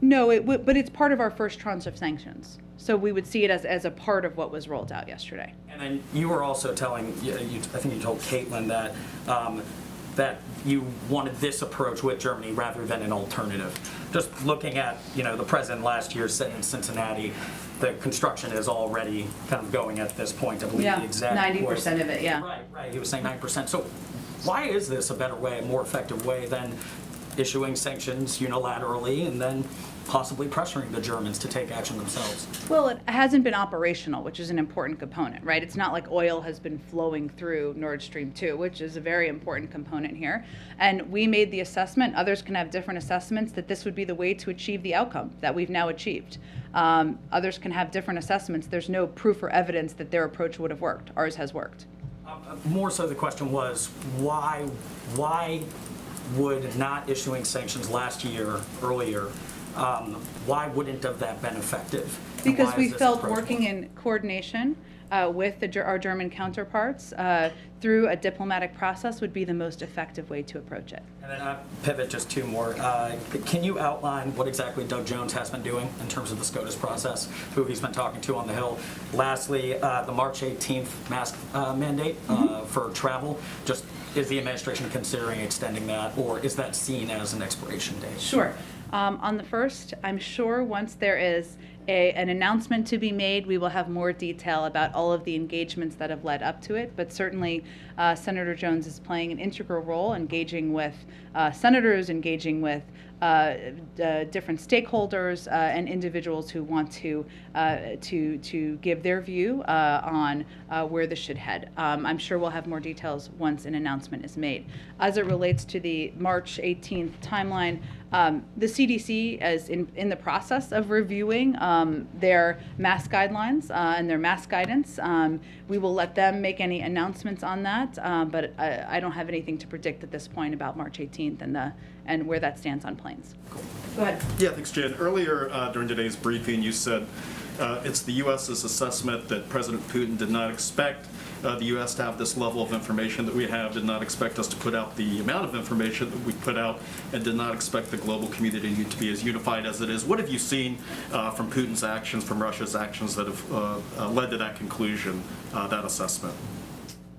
No, but it's part of our first tranche of sanctions. So we would see it as a part of what was rolled out yesterday. And then you were also telling, I think you told Caitlin that that you wanted this approach with Germany rather than an alternative. Just looking at, the president last year said in Cincinnati, the construction is already kind of going at this point. I believe the exact 90% of it, yeah. Right. He was saying 9%. So why is this a better way, a more effective way than issuing sanctions unilaterally and then possibly pressuring the Germans to take action themselves? Well, it hasn't been operational, which is an important component, right? It's not like oil has been flowing through Nord Stream 2, which is a very important component here. And we made the assessment, others can have different assessments, that this would be the way to achieve the outcome that we've now achieved. Others can have different assessments. There's no proof or evidence that their approach would have worked. Ours has worked. More so the question was, why would not issuing sanctions earlier, why wouldn't have that been effective? Because we felt working in coordination with our German counterparts through a diplomatic process would be the most effective way to approach it. And then pivot just two more. Can you outline what exactly Doug Jones has been doing in terms of the SCOTUS process, who he's been talking to on the Hill? Lastly, the March 18th mask mandate for travel. Just is the administration considering extending that, or is that seen as an expiration date? Sure. On the first, I'm sure once there is an announcement to be made, we will have more detail about all of the engagements that have led up to it. But certainly, Senator Jones is playing an integral role, engaging with senators, engaging with different stakeholders and individuals who want to give their view on where this should head. I'm sure we'll have more details once an announcement is made. As it relates to the March 18th timeline, the CDC is in the process of reviewing their mask guidelines and their mask guidance. We will let them make any announcements on that, but I don't have anything to predict at this point about March 18th and where that stands on planes. Go ahead. Yeah, thanks, Jen. Earlier during today's briefing, you said it's the U.S.'s assessment that President Putin did not expect the U.S. to have this level of information that we have, did not expect us to put out the amount of information that we put out, and did not expect the global community to be as unified as it is. What have you seen from Putin's actions, from Russia's actions that have led to that conclusion, that assessment?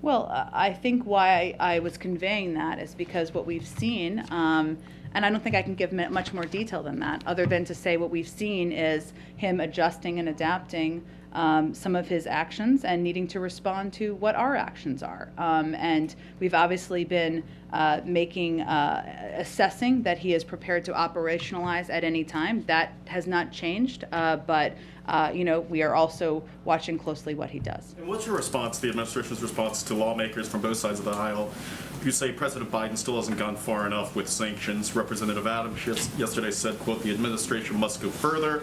Well, I think why I was conveying that is because what we've seen, and I don't think I can give much more detail than that, other than to say what we've seen is him adjusting and adapting some of his actions and needing to respond to what our actions are. And we've obviously been assessing that he is prepared to operationalize at any time. That has not changed, but we are also watching closely what he does. And what's your response, the administration's response to lawmakers from both sides of the aisle who say President Biden still hasn't gone far enough with sanctions? Representative Adams yesterday said, quote, the administration must go further.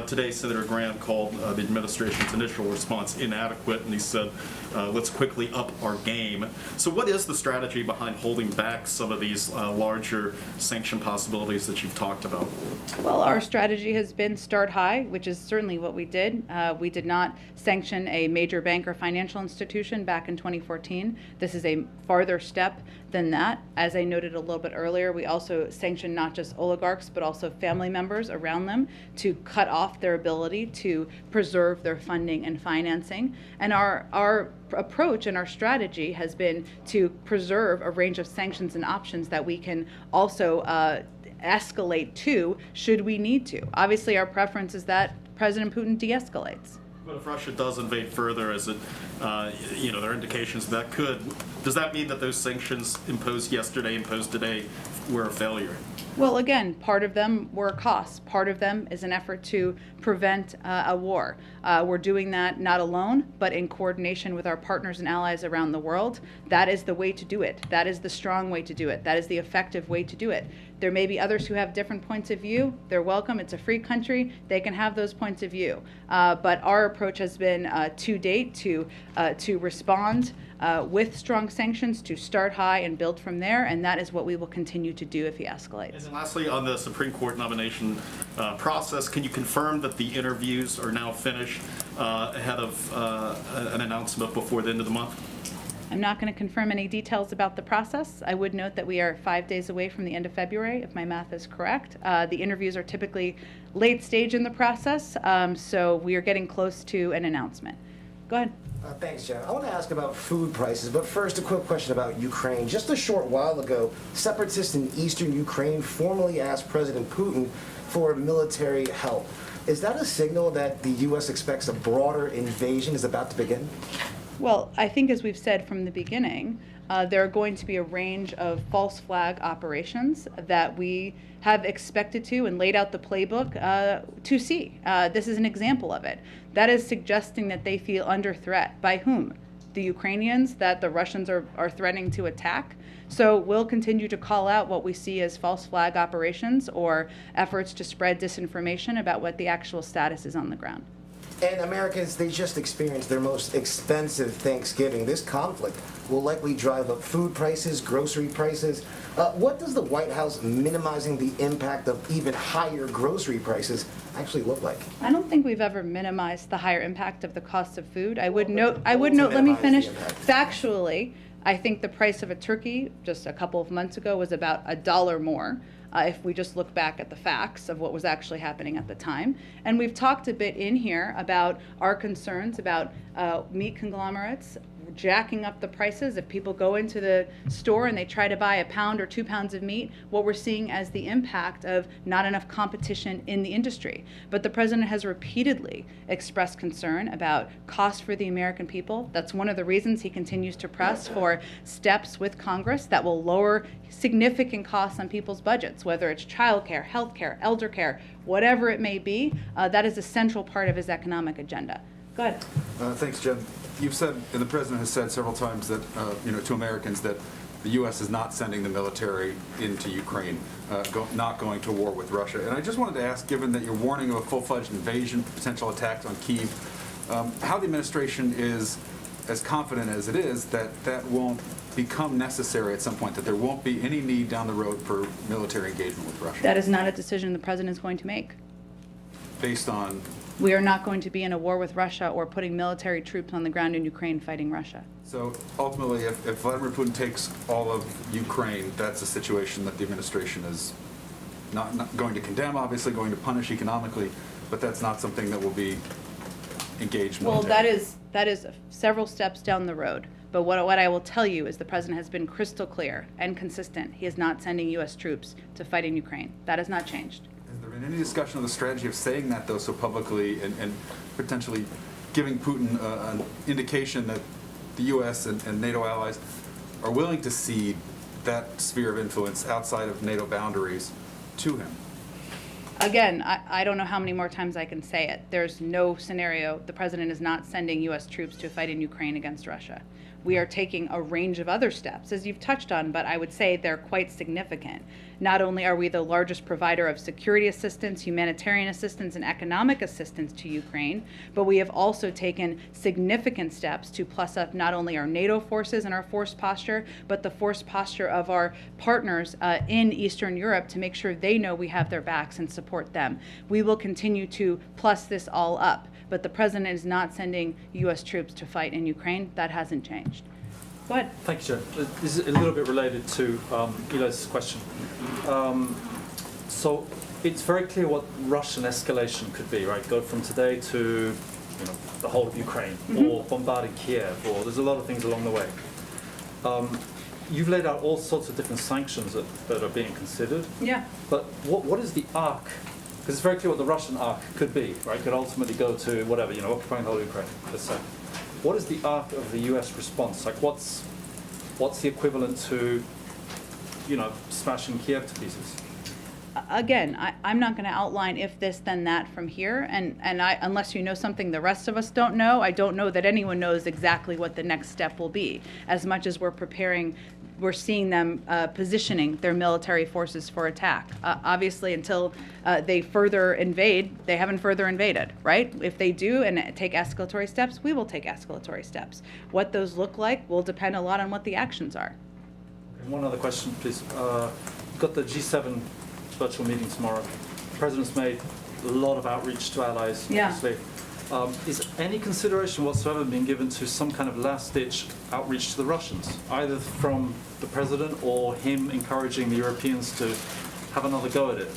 Today, Senator Graham called the administration's initial response inadequate, and he said, let's quickly up our game. So what is the strategy behind holding back some of these larger sanction possibilities that you've talked about? Well, our strategy has been start high, which is certainly what we did. We did not sanction a major bank or financial institution back in 2014. This is a farther step than that. As I noted a little bit earlier, we also sanctioned not just oligarchs, but also family members around them to cut off their ability to preserve their funding and financing. And our approach and our strategy has been to preserve a range of sanctions and options that we can also escalate to should we need to. Obviously, our preference is that President Putin de-escalates. But if Russia does invade further, as it, there are indications that could, does that mean that those sanctions imposed yesterday, imposed today, were a failure? Well, again, part of them were costs. Part of them is an effort to prevent a war. We're doing that not alone, but in coordination with our partners and allies around the world. That is the way to do it. That is the strong way to do it. That is the effective way to do it. There may be others who have different points of view. They're welcome. It's a free country. They can have those points of view. But our approach has been to date to respond with strong sanctions, to start high and build from there, and that is what we will continue to do if he escalates. And then lastly, on the Supreme Court nomination process, can you confirm that the interviews are now finished ahead of an announcement before the end of the month? I'm not going to confirm any details about the process. I would note that we are 5 days away from the end of February, if my math is correct. The interviews are typically late stage in the process, so we are getting close to an announcement. Go ahead. Thanks, Jen. I want to ask about food prices, but first a quick question about Ukraine. Just a short while ago, separatists in eastern Ukraine formally asked President Putin for military help. Is that a signal that the U.S. expects a broader invasion is about to begin? Well, I think as we've said from the beginning, there are going to be a range of false flag operations that we have expected to and laid out the playbook to see. This is an example of it. That is suggesting that they feel under threat. By whom? The Ukrainians, that the Russians are threatening to attack. So we'll continue to call out what we see as false flag operations or efforts to spread disinformation about what the actual status is on the ground. And Americans, they just experienced their most expensive Thanksgiving. This conflict will likely drive up food prices, grocery prices. What does the White House minimizing the impact of even higher grocery prices actually look like? I don't think we've ever minimized the higher impact of the cost of food. I would note, let me finish. Factually, I think the price of a turkey just a couple of months ago was about $1 more. If we just look back at the facts of what was actually happening at the time. And we've talked a bit in here about our concerns about meat conglomerates jacking up the prices. If people go into the store and they try to buy a pound or 2 pounds of meat, what we're seeing as the impact of not enough competition in the industry. But the president has repeatedly expressed concern about cost for the American people. That's one of the reasons he continues to press for steps with Congress that will lower significant costs on people's budgets, whether it's childcare, healthcare, elder care, whatever it may be. That is a central part of his economic agenda. Go ahead. Thanks, Jen. You've said, and the president has said several times that, to Americans that the U.S. is not sending the military into Ukraine, not going to war with Russia. And I just wanted to ask, given that you're warning of a full-fledged invasion, potential attacks on Kyiv, how the administration is as confident as it is that that won't become necessary at some point, that there won't be any need down the road for military engagement with Russia? That is not a decision the president is going to make. Based on? We are not going to be in a war with Russia or putting military troops on the ground in Ukraine fighting Russia. So ultimately, if Vladimir Putin takes all of Ukraine, that's a situation that the administration is not going to condemn, obviously going to punish economically, but that's not something that will be engaged militarily. Well, that is several steps down the road. But what I will tell you is the president has been crystal clear and consistent. He is not sending U.S. troops to fight in Ukraine. That has not changed. Has there been any discussion of the strategy of saying that, though, so publicly and potentially giving Putin an indication that the U.S. and NATO allies are willing to cede that sphere of influence outside of NATO boundaries to him? Again, I don't know how many more times I can say it. There's no scenario. The president is not sending U.S. troops to fight in Ukraine against Russia. We are taking a range of other steps, as you've touched on, but I would say they're quite significant. Not only are we the largest provider of security assistance, humanitarian assistance, and economic assistance to Ukraine, but we have also taken significant steps to plus up not only our NATO forces and our force posture, but the force posture of our partners in Eastern Europe to make sure they know we have their backs and support them. We will continue to plus this all up. But the president is not sending U.S. troops to fight in Ukraine. That hasn't changed. Go ahead. Thank you, Joe. This is a little bit related to Eli's question. So it's very clear what Russian escalation could be, right? Go from today to the whole of Ukraine, or bombarding Kiev, or there's a lot of things along the way. You've laid out all sorts of different sanctions that are being considered. Yeah. But what is the arc? Because it's very clear what the Russian arc could be, right? Could ultimately go to whatever, occupying the whole of Ukraine, let's say. What is the arc of the U.S. response? Like, what's the equivalent to, smashing Kiev to pieces? Again, I'm not going to outline if this, then that from here. And unless you know something the rest of us don't know, I don't know that anyone knows exactly what the next step will be. As much as we're seeing them positioning their military forces for attack. Obviously, until they further invade, they haven't further invaded, right? If they do and take escalatory steps, we will take escalatory steps. What those look like will depend a lot on what the actions are. Okay, one other question, please. We've got the G7 virtual meeting tomorrow. The President's made a lot of outreach to allies, obviously. Is any consideration whatsoever being given to some kind of last-ditch outreach to the Russians, either from the President or him encouraging the Europeans to have another go at it?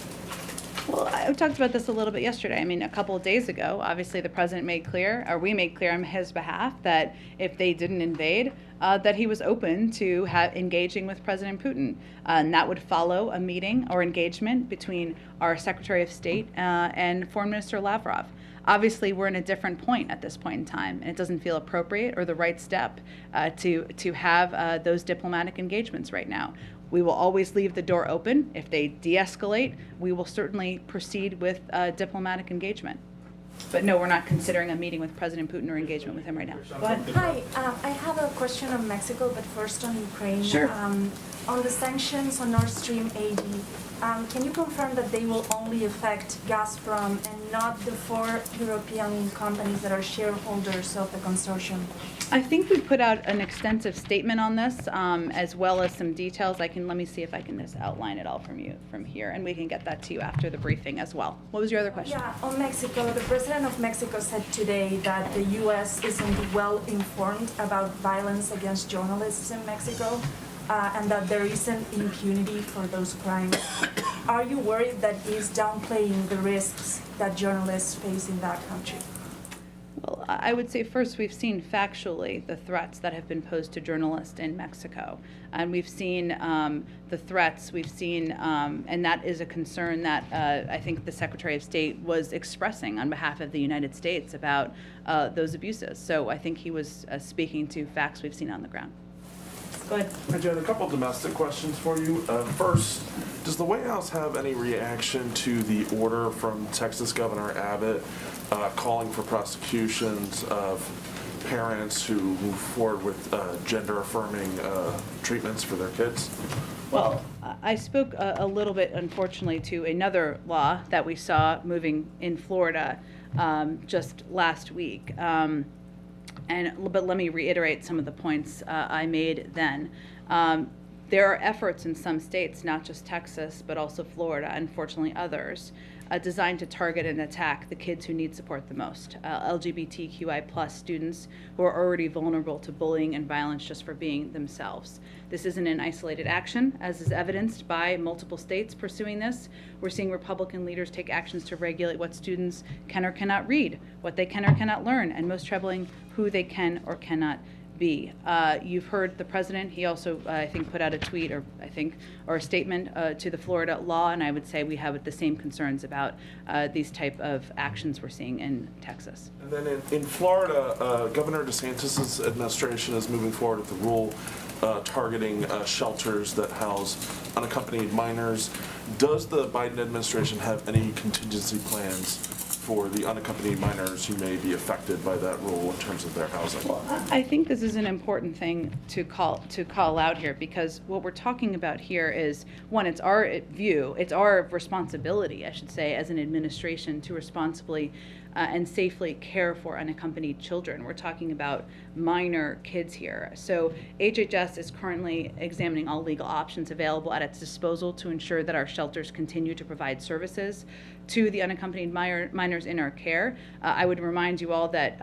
Well, I talked about this a little bit yesterday. I mean, a couple of days ago, obviously the president made clear, or we made clear on his behalf, that if they didn't invade, that he was open to engaging with President Putin. And that would follow a meeting or engagement between our Secretary of State and Foreign Minister Lavrov. Obviously, we're in a different point at this point in time, and it doesn't feel appropriate or the right step to have those diplomatic engagements right now. We will always leave the door open. If they de-escalate, we will certainly proceed with diplomatic engagement. But no, we're not considering a meeting with President Putin or engagement with him right now. Go ahead. Hi, I have a question on Mexico, but first on Ukraine. Sure. On the sanctions on Nord Stream AD, can you confirm that they will only affect Gazprom and not the 4 European companies that are shareholders of the consortium? I think we put out an extensive statement on this, as well as some details. Let me see if I can just outline it all from here, and we can get that to you after the briefing as well. What was your other question? Yeah, on Mexico, the president of Mexico said today that the U.S. isn't well informed about violence against journalists in Mexico, and that there isn't impunity for those crimes. Are you worried that he's downplaying the risks that journalists face in that country? Well, I would say first we've seen factually the threats that have been posed to journalists in Mexico. And we've seen the threats, and that is a concern that I think the Secretary of State was expressing on behalf of the United States about those abuses. So I think he was speaking to facts we've seen on the ground. Go ahead. Hi, Jen, a couple domestic questions for you. First, does the White House have any reaction to the order from Texas Governor Abbott calling for prosecutions of parents who move forward with gender-affirming treatments for their kids? Well, I spoke a little bit, unfortunately, to another law that we saw moving in Florida just last week. But let me reiterate some of the points I made then. There are efforts in some states, not just Texas, but also Florida, and fortunately others, designed to target and attack the kids who need support the most, LGBTQI+ students who are already vulnerable to bullying and violence just for being themselves. This isn't an isolated action, as is evidenced by multiple states pursuing this. We're seeing Republican leaders take actions to regulate what students can or cannot read, what they can or cannot learn, and most troubling, who they can or cannot be. You've heard the president. He also, I think, put out a tweet or a statement to the Florida law, and I would say we have the same concerns about these type of actions we're seeing in Texas. And then in Florida, Governor DeSantis' administration is moving forward with the rule targeting shelters that house unaccompanied minors. Does the Biden administration have any contingency plans for the unaccompanied minors who may be affected by that rule in terms of their housing? Well, I think this is an important thing to call out here, because what we're talking about here is, one, it's our view, it's our responsibility, I should say, as an administration to responsibly and safely care for unaccompanied children. We're talking about minor kids here. So HHS is currently examining all legal options available at its disposal to ensure that our shelters continue to provide services to the unaccompanied minors in our care. I would remind you all that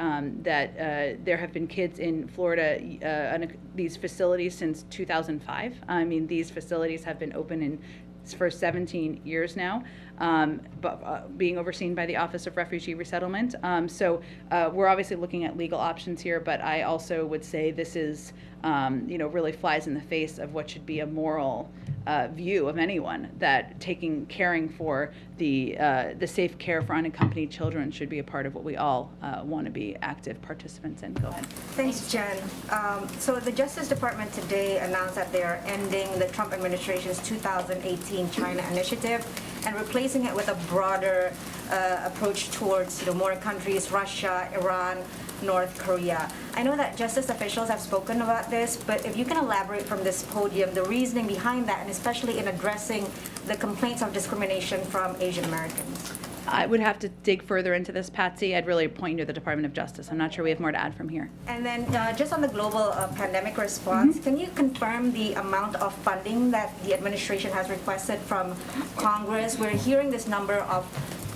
there have been kids in Florida, these facilities since 2005. I mean, these facilities have been open for 17 years now, but being overseen by the Office of Refugee Resettlement. So we're obviously looking at legal options here, but I also would say this is, really flies in the face of what should be a moral view of anyone, that caring for the safe care for unaccompanied children should be a part of what we all want to be active participants in. Go ahead. Thanks, Jen. So the Justice Department today announced that they are ending the Trump administration's 2018 China initiative and replacing it with a broader approach towards more countries, Russia, Iran, North Korea. I know that justice officials have spoken about this, but if you can elaborate from this podium the reasoning behind that, and especially in addressing the complaints of discrimination from Asian Americans. I would have to dig further into this, Patsy. I'd really point you to the Department of Justice. I'm not sure we have more to add from here. And then just on the global pandemic response, can you confirm the amount of funding that the administration has requested from Congress? We're hearing this number of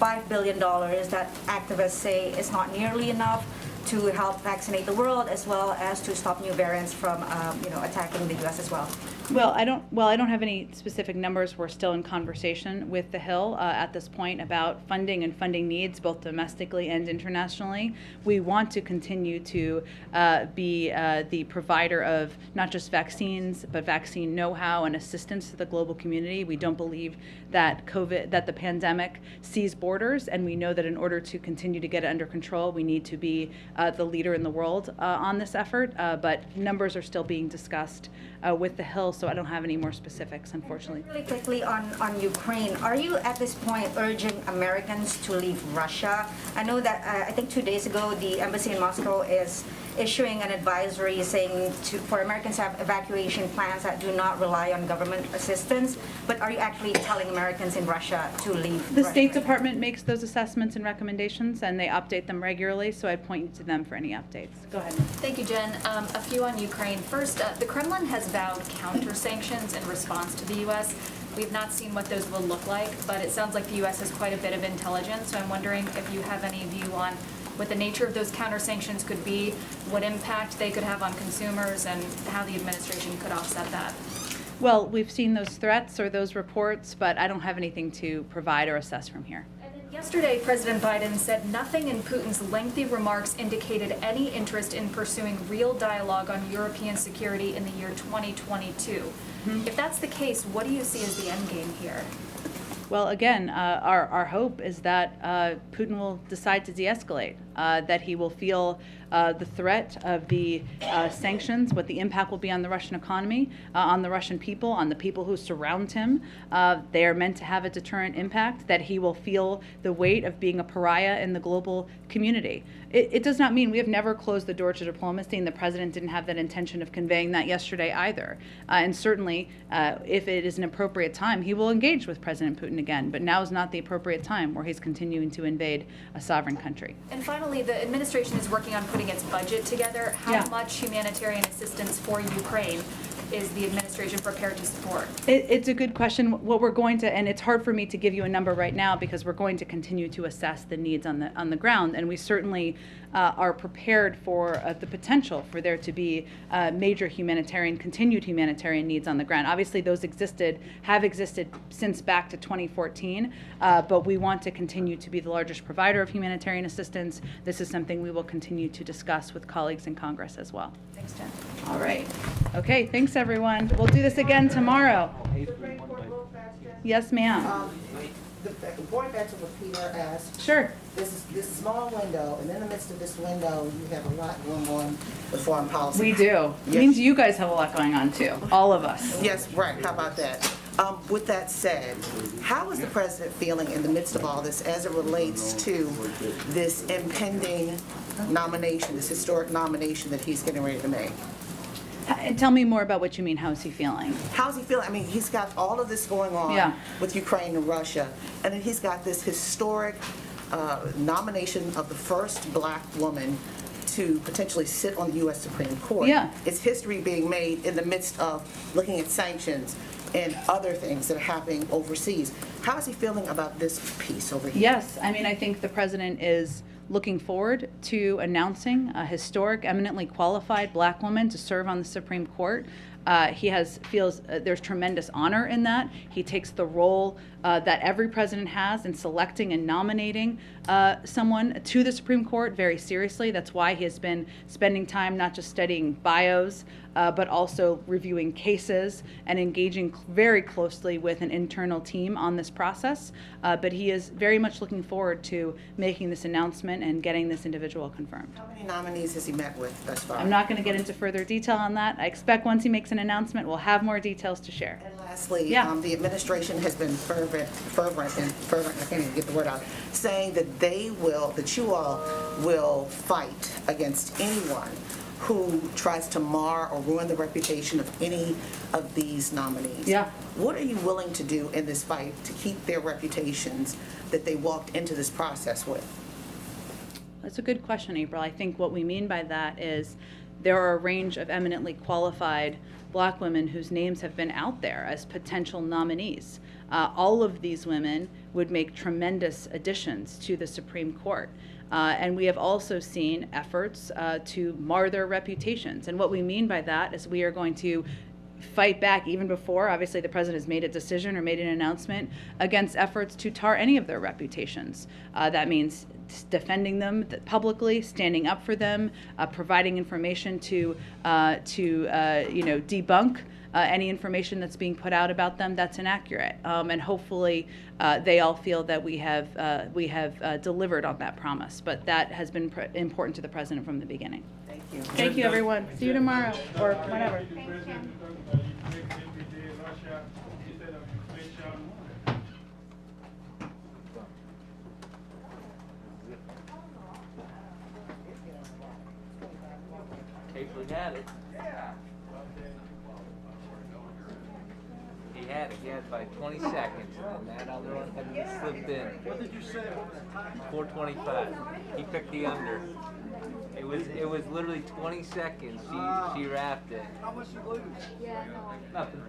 $5 billion that activists say is not nearly enough to help vaccinate the world, as well as to stop new variants from attacking the U.S. as well. Well, I don't have any specific numbers. We're still in conversation with the Hill at this point about funding and funding needs, both domestically and internationally. We want to continue to be the provider of not just vaccines, but vaccine know-how and assistance to the global community. We don't believe that the pandemic sees borders, and we know that in order to continue to get it under control, we need to be the leader in the world on this effort. But numbers are still being discussed with the Hill, so I don't have any more specifics, unfortunately. Really quickly on Ukraine, are you at this point urging Americans to leave Russia? I know that I think 2 days ago the embassy in Moscow is issuing an advisory saying for Americans to have evacuation plans that do not rely on government assistance. But are you actually telling Americans in Russia to leave? The State Department makes those assessments and recommendations, and they update them regularly, so I'd point you to them for any updates. Go ahead. Thank you, Jen. A few on Ukraine. First, the Kremlin has vowed counter-sanctions in response to the U.S. We've not seen what those will look like, but it sounds like the U.S. has quite a bit of intelligence, so I'm wondering if you have any view on what the nature of those counter-sanctions could be, what impact they could have on consumers, and how the administration could offset that. Well, we've seen those threats or those reports, but I don't have anything to provide or assess from here. Yesterday, President Biden said nothing in Putin's lengthy remarks indicated any interest in pursuing real dialogue on European security in the year 2022. If that's the case, what do you see as the end game here? Well, again, our hope is that Putin will decide to de-escalate, that he will feel the threat of the sanctions, what the impact will be on the Russian economy, on the Russian people, on the people who surround him. They are meant to have a deterrent impact, that he will feel the weight of being a pariah in the global community. It does not mean we have never closed the door to diplomacy, and the president didn't have that intention of conveying that yesterday either. And certainly, if it is an appropriate time, he will engage with President Putin again, but now is not the appropriate time where he's continuing to invade a sovereign country. And finally, the administration is working on putting its budget together. How much humanitarian assistance for Ukraine is the administration prepared to support? It's a good question. What we're going to, and it's hard for me to give you a number right now because we're going to continue to assess the needs on the ground, and we certainly are prepared for the potential for there to be major continued humanitarian needs on the ground. Obviously, those have existed since back to 2014, but we want to continue to be the largest provider of humanitarian assistance. This is something we will continue to discuss with colleagues in Congress as well. Thanks, Jen. All right. Okay, thanks everyone. We'll do this again tomorrow. Yes, ma'am. Going back to what Peter asked. Sure. This small window, and in the midst of this window, you have a lot going on with foreign policy. We do. It means you guys have a lot going on too, all of us. Yes, right. How about that? With that said, how is the president feeling in the midst of all this as it relates to this impending nomination, this historic nomination that he's getting ready to make? Tell me more about what you mean. How is he feeling? How's he feeling? I mean, he's got all of this going on with Ukraine and Russia, and then he's got this historic nomination of the first black woman to potentially sit on the U.S. Supreme Court. Yeah. It's history being made in the midst of looking at sanctions and other things that are happening overseas. How is he feeling about this piece over here? Yes, I mean, I think the president is looking forward to announcing a historic, eminently qualified black woman to serve on the Supreme Court. He feels there's tremendous honor in that. He takes the role that every president has in selecting and nominating someone to the Supreme Court very seriously. That's why he has been spending time not just studying bios, but also reviewing cases and engaging very closely with an internal team on this process. But he is very much looking forward to making this announcement and getting this individual confirmed. How many nominees has he met with thus far? I'm not going to get into further detail on that. I expect once he makes an announcement, we'll have more details to share. And lastly, the administration has been fervent, I can't even get the word out, saying that that you all will fight against anyone who tries to mar or ruin the reputation of any of these nominees. Yeah. What are you willing to do in this fight to keep their reputations that they walked into this process with? That's a good question, April. I think what we mean by that is there are a range of eminently qualified black women whose names have been out there as potential nominees. All of these women would make tremendous additions to the Supreme Court. And we have also seen efforts to mar their reputations. And what we mean by that is we are going to fight back even before, obviously, the president has made a decision or made an announcement against efforts to tar any of their reputations. That means defending them publicly, standing up for them, providing information to debunk any information that's being put out about them that's inaccurate. And hopefully they all feel that we have delivered on that promise. But that has been important to the president from the beginning. Thank you. Thank you, everyone. See you tomorrow or whenever. actually had it. He had it. He had by 20 seconds, and that other one had slipped in. What did you say? What was the time? 4:25. He picked the under. It was literally 20 seconds. She wrapped it. How much you lose? Nothing.